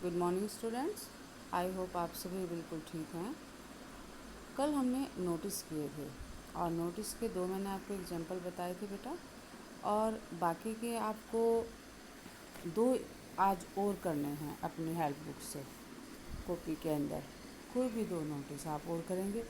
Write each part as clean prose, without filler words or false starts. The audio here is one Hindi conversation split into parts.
Good morning students. I hope आप सभी बिल्कुल ठीक हैं। कल हमने नोटिस किए थे और नोटिस के दो मैंने आपको एग्जांपल बताए थे बेटा, और बाकी के आपको दो आज और करने हैं अपनी हेल्प बुक से कॉपी के अंदर। कोई भी दो नोटिस आप और करेंगे।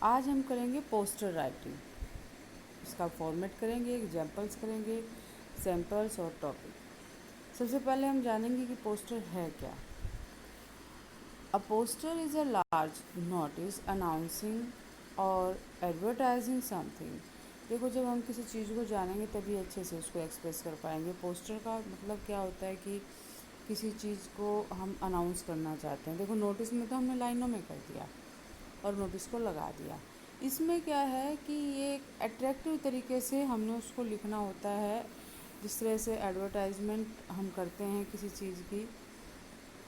आज हम करेंगे पोस्टर राइटिंग। इसका फॉर्मेट करेंगे, एग्जांपल्स करेंगे, सैम्पल्स और टॉपिक। सबसे पहले हम जानेंगे कि पोस्टर है क्या। A poster is a large notice announcing और advertising something। देखो, जब हम किसी चीज़ को जानेंगे तभी अच्छे से उसको एक्सप्रेस कर पाएंगे। पोस्टर का मतलब क्या होता है कि किसी चीज़ को हम अनाउंस करना चाहते हैं। देखो, नोटिस में तो हमने लाइनों में कर दिया और नोटिस को लगा दिया। इसमें क्या है कि ये एक अट्रैक्टिव तरीके से हमने उसको लिखना होता है। जिस तरह से एडवर्टाइजमेंट हम करते हैं किसी चीज़ की,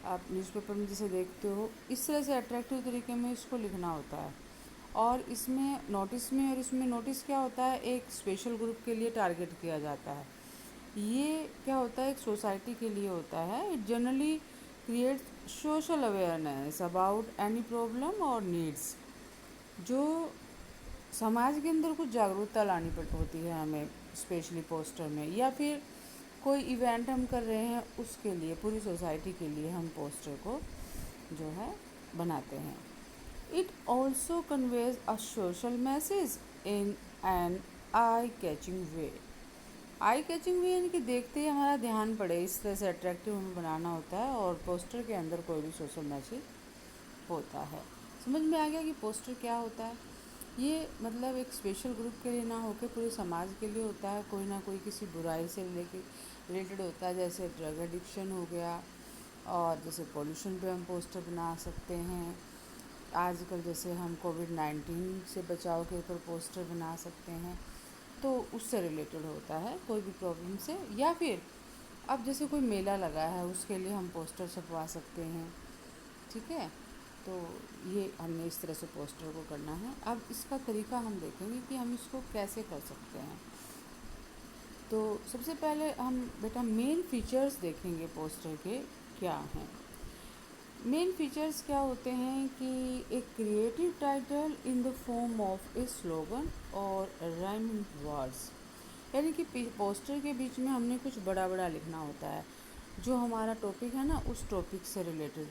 आप न्यूज़पेपर में जैसे देखते हो, इस तरह से अट्रैक्टिव तरीके में इसको लिखना होता है। और इसमें नोटिस में, और इसमें नोटिस क्या होता है, एक स्पेशल ग्रुप के लिए टारगेट किया जाता है। ये क्या होता है, एक सोसाइटी के लिए होता है। It generally create social awareness about any problem और नीड्स। जो समाज के अंदर कुछ जागरूकता लानी होती है हमें, स्पेशली पोस्टर में, या फिर कोई इवेंट हम कर रहे हैं उसके लिए, पूरी सोसाइटी के लिए हम पोस्टर को जो है बनाते हैं। It also conveys a social message in an eye catching way. Eye catching way यानी कि देखते ही हमारा ध्यान पड़े, इस तरह से अट्रैक्टिव हमें बनाना होता है। और पोस्टर के अंदर कोई भी सोशल मैसेज होता है। समझ में आ गया कि पोस्टर क्या होता है। ये मतलब एक स्पेशल ग्रुप के लिए ना होकर पूरे समाज के लिए होता है। कोई ना कोई किसी बुराई से रिलेटेड होता है, जैसे ड्रग एडिक्शन हो गया, और जैसे पॉल्यूशन पे हम पोस्टर बना सकते हैं। आजकल जैसे हम कोविड-19 से बचाव के ऊपर पोस्टर बना सकते हैं, तो उससे रिलेटेड होता है कोई भी प्रॉब्लम से। या फिर अब जैसे कोई मेला लगा है उसके लिए हम पोस्टर छपवा सकते हैं। ठीक है, तो ये हमने इस तरह से पोस्टर को करना है। अब इसका तरीका हम देखेंगे कि हम इसको कैसे कर सकते हैं। तो सबसे पहले हम बेटा मेन फीचर्स देखेंगे पोस्टर के क्या हैं। मेन फीचर्स क्या होते हैं कि एक creative title in the form of A slogan और राइमिंग वर्ड्स। यानी कि पोस्टर के बीच में हमने कुछ बड़ा बड़ा लिखना होता है। जो हमारा टॉपिक है ना, उस टॉपिक से रिलेटेड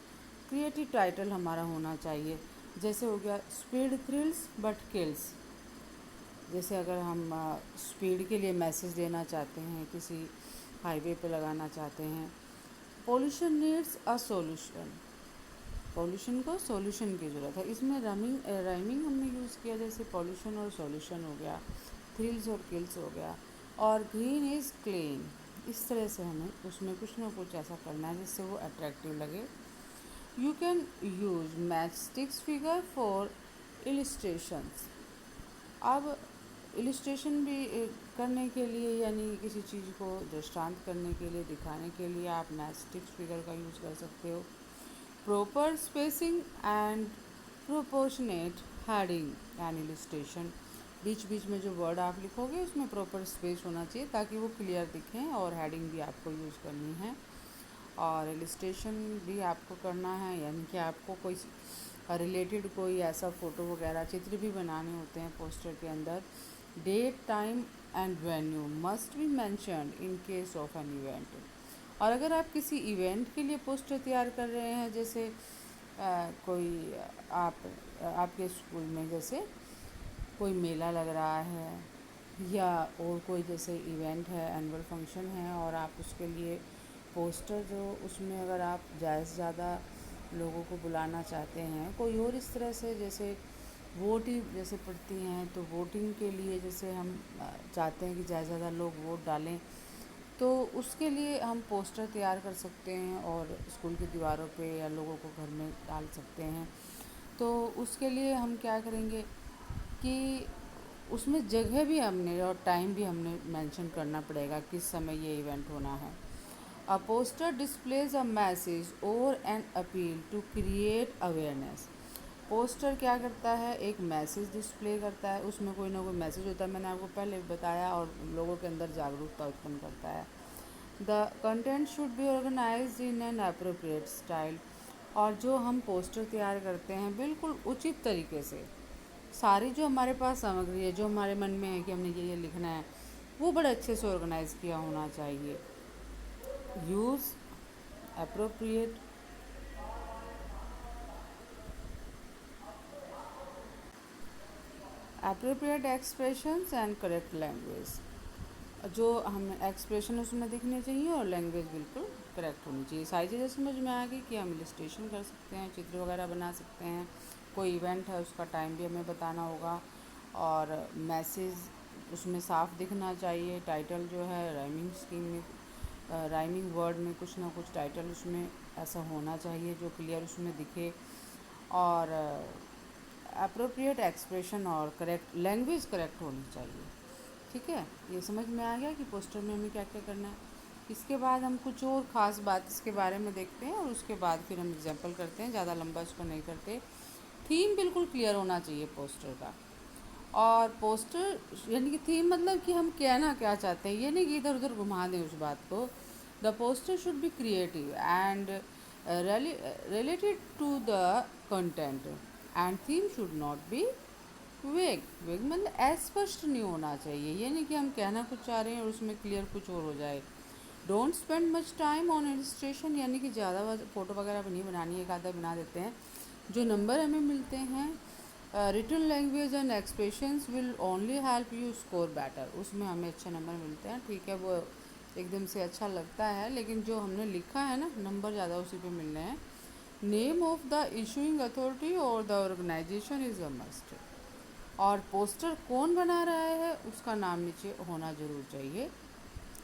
क्रिएटिव टाइटल हमारा होना चाहिए। जैसे हो गया स्पीड थ्रिल्स बट किल्स। जैसे अगर हम स्पीड के लिए मैसेज देना चाहते हैं, किसी हाईवे पे लगाना चाहते हैं। Pollution needs a solution. Pollution को सॉल्यूशन की ज़रूरत है। इसमें राइमिंग हमने यूज़ किया, जैसे पॉल्यूशन और सॉल्यूशन हो गया, थ्रिल्स और किल्स हो गया, और ग्रीन इज़ क्लीन। इस तरह से हमें उसमें कुछ ना कुछ ऐसा करना है जिससे वो अट्रैक्टिव लगे। You can use match sticks figure for illustrations. अब इलिस्ट्रेशन भी करने के लिए, यानी किसी चीज़ को दृष्टांत करने के लिए, दिखाने के लिए आप मैच स्टिक्स फिगर का यूज़ कर सकते हो। Proper spacing and proportionate heading and illustration. बीच बीच में जो वर्ड आप लिखोगे उसमें प्रॉपर स्पेस होना चाहिए ताकि वो क्लियर दिखें, और हेडिंग भी आपको यूज़ करनी है, और इलिस्ट्रेशन भी आपको करना है। यानी कि आपको कोई रिलेटेड कोई ऐसा फ़ोटो वगैरह चित्र भी बनाने होते हैं पोस्टर के अंदर। Date time and venue must be mentioned in case of an event. और अगर आप किसी इवेंट के लिए पोस्टर तैयार कर रहे हैं, जैसे कोई आपके स्कूल में जैसे कोई मेला लग रहा है, या और कोई जैसे इवेंट है, एनुअल फंक्शन है, और आप उसके लिए पोस्टर जो उसमें अगर आप ज़्यादा से ज़्यादा लोगों को बुलाना चाहते हैं, कोई और इस तरह से, जैसे वोट ही जैसे पड़ती हैं, तो वोटिंग के लिए जैसे हम चाहते हैं कि ज़्यादा से ज़्यादा लोग वोट डालें, तो उसके लिए हम पोस्टर तैयार कर सकते हैं और स्कूल की दीवारों पे या लोगों को घर में डाल सकते हैं। तो उसके लिए हम क्या करेंगे कि उसमें जगह भी हमने और टाइम भी हमने मेंशन करना पड़ेगा, किस समय ये इवेंट होना है। A poster displays a message और an appeal to create awareness. Poster क्या करता है, एक मैसेज डिस्प्ले करता है, उसमें कोई ना कोई मैसेज होता है, मैंने आपको पहले बताया, और लोगों के अंदर जागरूकता उत्पन्न करता है। The content should be organise in an appropriate style. और जो हम पोस्टर तैयार करते हैं बिल्कुल उचित तरीके से, सारी जो हमारे पास सामग्री है, जो हमारे मन में है कि हमने ये लिखना है, वो बड़े अच्छे से ऑर्गेनाइज किया होना चाहिए। Use appropriate appropriate expressions and correct language. जो हम एक्सप्रेशन उसमें दिखने चाहिए और लैंग्वेज बिल्कुल करेक्ट होनी चाहिए। सारी चीज़ें समझ में आ गई कि हम इलस्ट्रेशन कर सकते हैं, चित्र वगैरह बना सकते हैं, कोई इवेंट है उसका टाइम भी हमें बताना होगा, और मैसेज उसमें साफ दिखना चाहिए। टाइटल जो है राइमिंग स्कीम में, राइमिंग वर्ड में कुछ ना कुछ टाइटल उसमें ऐसा होना चाहिए जो क्लियर उसमें दिखे, और अप्रोप्रिएट एक्सप्रेशन और करेक्ट लैंग्वेज करेक्ट होनी चाहिए। ठीक है, ये समझ में आ गया कि पोस्टर में हमें क्या क्या करना है। इसके बाद हम कुछ और ख़ास बात इसके बारे में देखते हैं और उसके बाद फिर हम एग्जाम्पल करते हैं, ज़्यादा लंबा इसको नहीं करते। थीम बिल्कुल क्लियर होना चाहिए पोस्टर का। और पोस्टर यानी कि थीम मतलब कि हम कहना क्या चाहते हैं, ये नहीं कि इधर उधर घुमा दें उस बात को। The poster should be creative and related to the content, and theme should not be vague. Vague मतलब अस्पष्ट नहीं होना चाहिए, ये नहीं कि हम कहना कुछ चाह रहे हैं और उसमें क्लियर कुछ और हो जाए। Don't spend much time on illustration, यानी कि ज़्यादा फ़ोटो वगैरह नहीं बनानी है, एक आधा बना देते हैं। जो नंबर हमें मिलते हैं, written language and expressions will only help you score better, उसमें हमें अच्छे नंबर मिलते हैं। ठीक है, वो एकदम से अच्छा लगता है, लेकिन जो हमने लिखा है ना, नंबर ज़्यादा उसी पे मिलने हैं। Name of the issuing authority और the organisation is a must. और पोस्टर कौन बना रहा है उसका नाम नीचे होना ज़रूर चाहिए।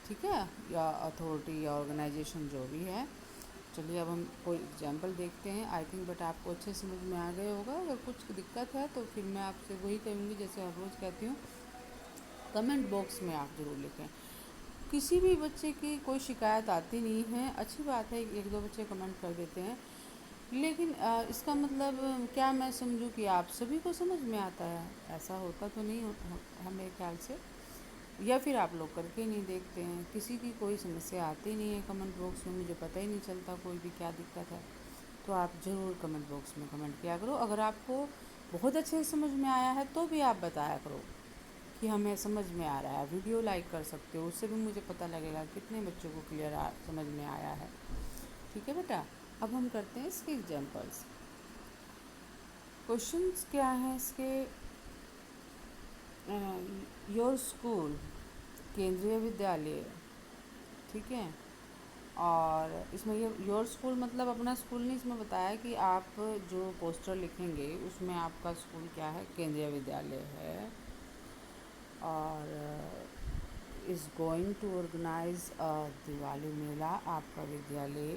ठीक है, या अथॉरिटी या ऑर्गेनाइजेशन जो भी है। चलिए अब हम कोई एग्जांपल देखते हैं। आई थिंक बट आपको अच्छे समझ में आ गए होगा। अगर कुछ दिक्कत है तो फिर मैं आपसे वही कहूँगी जैसे हर रोज़ कहती हूँ, कमेंट बॉक्स में आप ज़रूर लिखें। किसी भी बच्चे की कोई शिकायत आती नहीं है, अच्छी बात है, एक दो बच्चे कमेंट कर देते हैं, लेकिन इसका मतलब क्या मैं समझूं कि आप सभी को समझ में आता है? ऐसा होता तो नहीं है मेरे ख्याल से, या फिर आप लोग करके नहीं देखते हैं। किसी की कोई समस्या आती नहीं है कमेंट बॉक्स में, मुझे पता ही नहीं चलता कोई भी क्या दिक्कत है। तो आप ज़रूर कमेंट बॉक्स में कमेंट किया करो। अगर आपको बहुत अच्छे से समझ में आया है तो भी आप बताया करो कि हमें समझ में आ रहा है। वीडियो लाइक कर सकते हो, उससे भी मुझे पता लगेगा कितने बच्चों को क्लियर समझ में आया है। ठीक है बेटा, अब हम करते हैं इसके एग्जांपल्स। क्वेश्चंस क्या हैं इसके? योर स्कूल, केंद्रीय विद्यालय। ठीक है, और इसमें ये योर स्कूल मतलब अपना स्कूल नहीं, इसमें बताया कि आप जो पोस्टर लिखेंगे उसमें आपका स्कूल क्या है, केंद्रीय विद्यालय है। और इज़ गोइंग टू ऑर्गेनाइज अ दिवाली मेला, आपका विद्यालय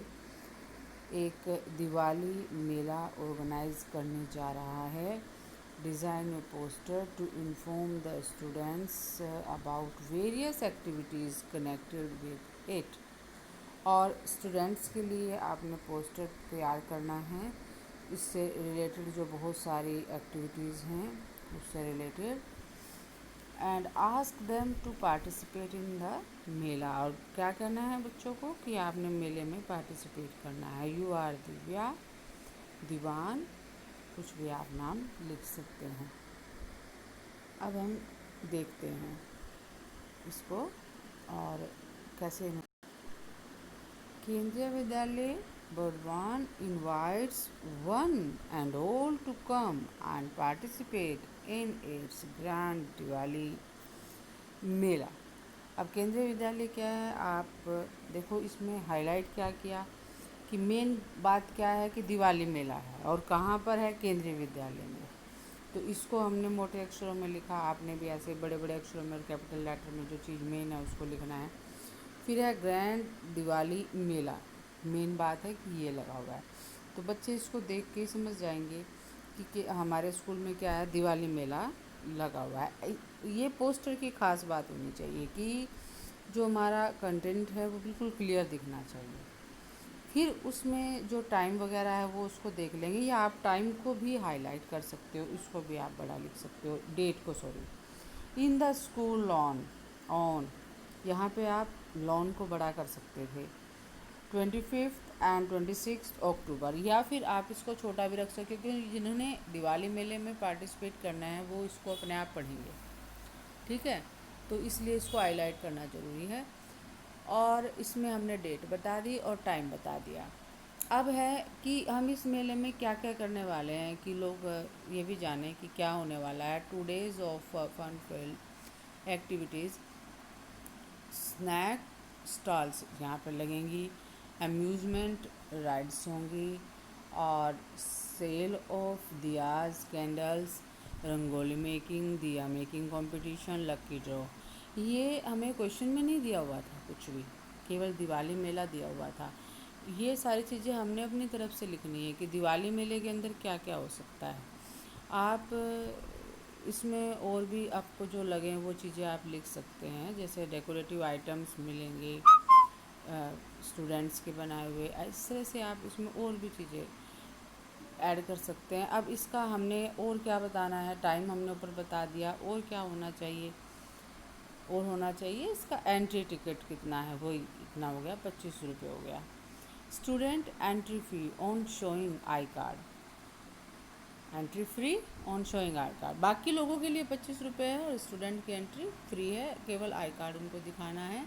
एक दिवाली मेला ऑर्गेनाइज करने जा रहा है। Design a poster to inform the students about various activities connected with it. और स्टूडेंट्स के लिए आपने पोस्टर तैयार करना है, इससे रिलेटेड जो बहुत सारी एक्टिविटीज़ हैं उससे related. And ask them to participate in the mela, और क्या करना है बच्चों को कि आपने मेले में पार्टिसिपेट करना है। यू आर दिव्या, दीवान, कुछ भी आप नाम लिख सकते हैं। अब हम देखते हैं इसको और कैसे। Kendriya Vidyalaya Burdwan invites one and all to come and participate in its grand Diwali mela. अब केंद्रीय विद्यालय क्या है, आप देखो इसमें हाईलाइट क्या किया कि मेन बात क्या है कि दिवाली मेला है और कहाँ पर है, केंद्रीय विद्यालय में। तो इसको हमने मोटे अक्षरों में लिखा, आपने भी ऐसे बड़े बड़े अक्षरों में और कैपिटल लेटर में जो चीज़ मेन है उसको लिखना है। फिर है ग्रैंड दिवाली मेला, मेन बात है कि ये लगा हुआ है। तो बच्चे इसको देख के समझ जाएंगे कि हमारे स्कूल में क्या है, दिवाली मेला लगा हुआ है। ये पोस्टर की ख़ास बात होनी चाहिए कि जो हमारा कंटेंट है वो बिल्कुल क्लियर दिखना चाहिए। फिर उसमें जो टाइम वगैरह है वो उसको देख लेंगे, या आप टाइम को भी हाईलाइट कर सकते हो, इसको भी आप बड़ा लिख सकते हो, डेट को, sorry. In the school on, यहाँ पे आप लॉन को बड़ा कर सकते थे। 25 एंड 26 अक्टूबर, या फिर आप इसको छोटा भी रख सकते, क्योंकि जिन्होंने दिवाली मेले में पार्टिसिपेट करना है वो इसको अपने आप पढ़ेंगे, ठीक है। तो इसलिए इसको हाईलाइट करना ज़रूरी है। और इसमें हमने डेट बता दी और टाइम बता दिया। अब है कि हम इस मेले में क्या क्या करने वाले हैं, कि लोग ये भी जानें कि क्या होने वाला है। 2 days of fun field activities, snack stalls यहाँ पर लगेंगी, अम्यूज़मेंट राइड्स होंगी, और sale of diyas, candles, rangoli making, diya making competition, lucky draw. ये हमें क्वेश्चन में नहीं दिया हुआ था कुछ भी, केवल दिवाली मेला दिया हुआ था। ये सारी चीज़ें हमने अपनी तरफ से लिखनी है कि दिवाली मेले के अंदर क्या क्या हो सकता है। आप इसमें और भी आपको जो लगें वो चीज़ें आप लिख सकते हैं, जैसे डेकोरेटिव आइटम्स मिलेंगे स्टूडेंट्स के बनाए हुए, इस तरह से आप इसमें और भी चीज़ें ऐड कर सकते हैं। अब इसका हमने और क्या बताना है, टाइम हमने ऊपर बता दिया, और क्या होना चाहिए, और होना चाहिए इसका एंट्री टिकट कितना है, वही इतना हो गया, 25 रुपये हो गया। Student entry fee on showing I card, entry free on showing I card, बाकी लोगों के लिए 25 रुपये है और स्टूडेंट की एंट्री फ्री है, केवल आई कार्ड उनको दिखाना है,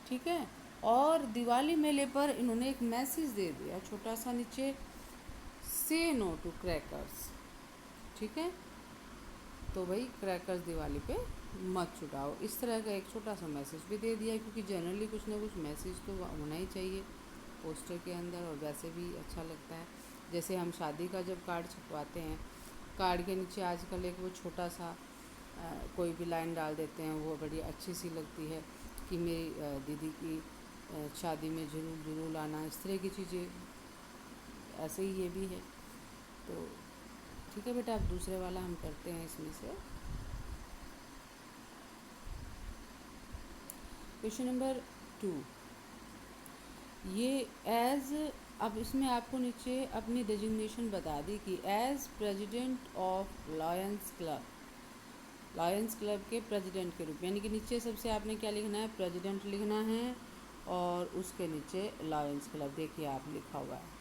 ठीक है। और दिवाली मेले पर इन्होंने एक मैसेज दे दिया छोटा सा नीचे, से नो टू क्रैकर्स, ठीक है। तो भाई क्रैकर्स दिवाली पे मत छुड़ाओ, इस तरह का एक छोटा सा मैसेज भी दे दिया, क्योंकि जनरली कुछ ना कुछ मैसेज तो होना ही चाहिए पोस्टर के अंदर, और वैसे भी अच्छा लगता है। जैसे हम शादी का जब कार्ड छपवाते हैं, कार्ड के नीचे आजकल एक वो छोटा सा कोई भी लाइन डाल देते हैं, वो बड़ी अच्छी सी लगती है कि मेरी दीदी की शादी में ज़रूर ज़रूर लाना, इस तरह की चीज़ें। ऐसे ही ये भी है। तो ठीक है बेटा, अब दूसरे वाला हम करते हैं इसमें से। क्वेश्चन नंबर 2, ये एज, अब इसमें आपको नीचे अपनी डेजिग्नेशन बता दी कि as president of Lions Club, Lions Club के प्रेसिडेंट के रूप में, यानी कि नीचे सबसे आपने क्या लिखना है, प्रेसिडेंट लिखना है, और उसके नीचे लायंस क्लब देखिए आप लिखा हुआ है,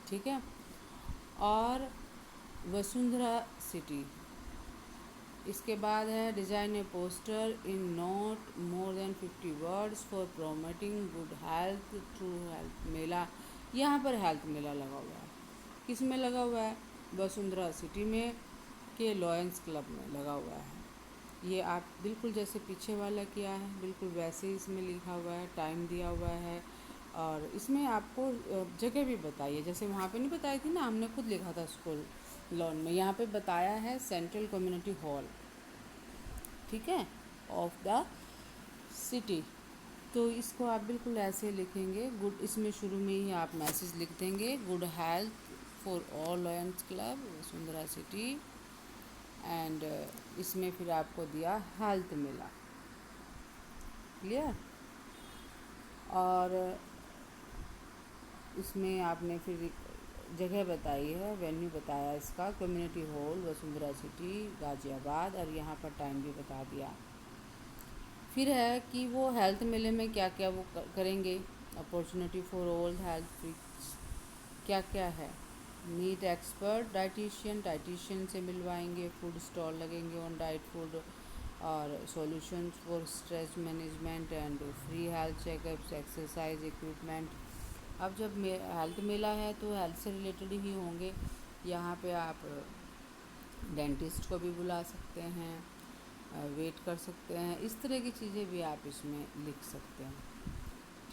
ठीक है। और वसुंधरा सिटी, इसके बाद है design a poster in not more than 50 words for promoting good health through health mela. यहाँ पर हेल्थ मेला लगा हुआ है, किस में लगा हुआ है, वसुंधरा सिटी में के लॉयंस क्लब में लगा हुआ है। ये आप बिल्कुल जैसे पीछे वाला किया है बिल्कुल वैसे ही इसमें लिखा हुआ है, टाइम दिया हुआ है, और इसमें आपको जगह भी बताइए, जैसे वहाँ पे नहीं बताई थी ना, हमने खुद लिखा था स्कूल लॉन में, यहाँ पे बताया है सेंट्रल कम्युनिटी हॉल, ठीक है, ऑफ द सिटी। तो इसको आप बिल्कुल ऐसे लिखेंगे, गुड, इसमें शुरू में ही आप मैसेज लिख देंगे, good health for all lions club Vasundhara city, and इसमें फिर आपको दिया हेल्थ मेला, क्लियर। और इसमें आपने फिर जगह बताई है, वेन्यू बताया इसका, community hall Vasundhara city Ghaziabad, और यहाँ पर टाइम भी बता दिया। फिर है कि वो हेल्थ मेले में क्या क्या वो करेंगे, opportunity for all health free, क्या क्या है, मीट एक्सपर्ट डाइटिशियन, डाइटिशियन से मिलवाएंगे, फूड स्टॉल लगेंगे ऑन डाइट फूड, और solutions for stress management, and free health checkups, exercise equipment. अब जब हेल्थ मेला है तो हेल्थ से रिलेटेड ही होंगे, यहाँ पे आप डेंटिस्ट को भी बुला सकते हैं, वेट कर सकते हैं, इस तरह की चीज़ें भी आप इसमें लिख सकते हैं,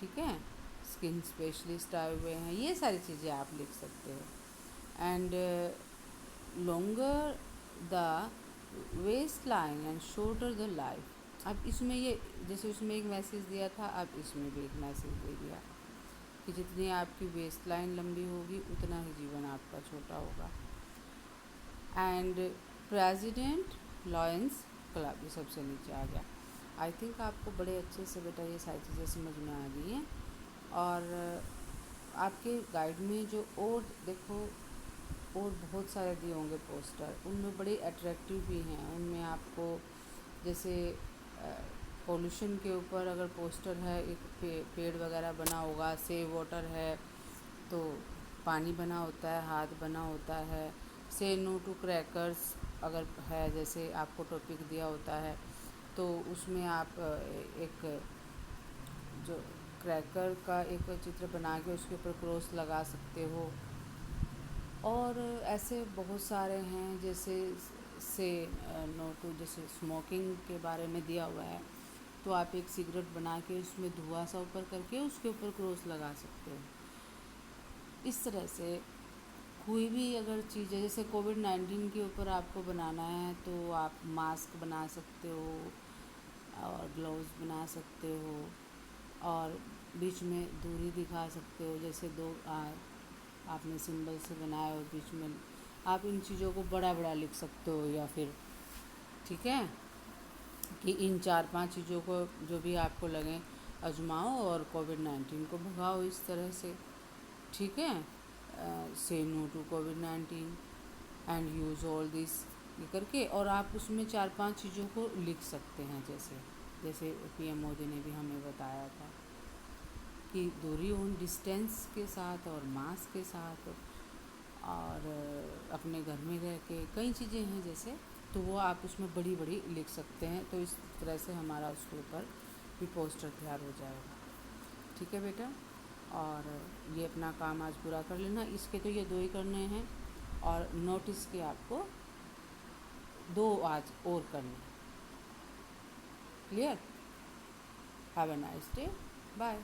ठीक है। स्किन स्पेशलिस्ट आए हुए हैं, ये सारी चीज़ें आप लिख सकते हो। And longer the waist line and shorter the life. अब इसमें ये जैसे उसमें एक मैसेज दिया था, अब इसमें भी एक मैसेज दे दिया कि जितनी आपकी वेस्ट लाइन लंबी होगी उतना ही जीवन आपका छोटा होगा। एंड प्रेसिडेंट लॉयंस क्लब, ये सबसे नीचे आ गया। आई थिंक आपको बड़े अच्छे से बेटा ये सारी चीज़ें समझ में आ गई हैं। और आपके गाइड में जो और देखो और बहुत सारे दिए होंगे पोस्टर, उनमें बड़े अट्रैक्टिव भी हैं, उनमें आपको जैसे पोल्यूशन के ऊपर अगर पोस्टर है, एक पेड़ वगैरह बना होगा, सेव वाटर है तो पानी बना होता है, हाथ बना होता है, से नो टू क्रैकर्स अगर है, जैसे आपको टॉपिक दिया होता है तो उसमें आप एक जो क्रैकर का एक चित्र बना के उसके ऊपर क्रॉस लगा सकते हो। और ऐसे बहुत सारे हैं, जैसे से नो टू, जैसे स्मोकिंग के बारे में दिया हुआ है तो आप एक सिगरेट बना के उसमें धुआं सा ऊपर करके उसके ऊपर क्रॉस लगा सकते हो। इस तरह से कोई भी अगर चीज़ है, जैसे कोविड-19 के ऊपर आपको बनाना है तो आप मास्क बना सकते हो और ग्लव्स बना सकते हो और बीच में दूरी दिखा सकते हो, जैसे दो आपने सिंबल से बनाया और बीच में आप इन चीज़ों को बड़ा बड़ा लिख सकते हो, या फिर ठीक है कि इन 4-5 चीज़ों को जो भी आपको लगें आजमाओ और कोविड-19 को भगाओ इस तरह से, ठीक है। से नो टू कोविड-19 एंड यूज़ ऑल दिस, ये करके और आप उसमें 4-5 चीज़ों को लिख सकते हैं, जैसे जैसे पीएम मोदी ने भी हमें बताया था कि दूरी उन डिस्टेंस के साथ और मास्क के साथ और अपने घर में रह के कई चीज़ें हैं जैसे, तो वो आप उसमें बड़ी बड़ी लिख सकते हैं। तो इस तरह से हमारा उसके ऊपर भी पोस्टर तैयार हो जाएगा, ठीक है बेटा। और ये अपना काम आज पूरा कर लेना। इसके तो ये 2 ही करने हैं और नोटिस के आपको 2 आज और करने। Clear? Have a nice day, bye.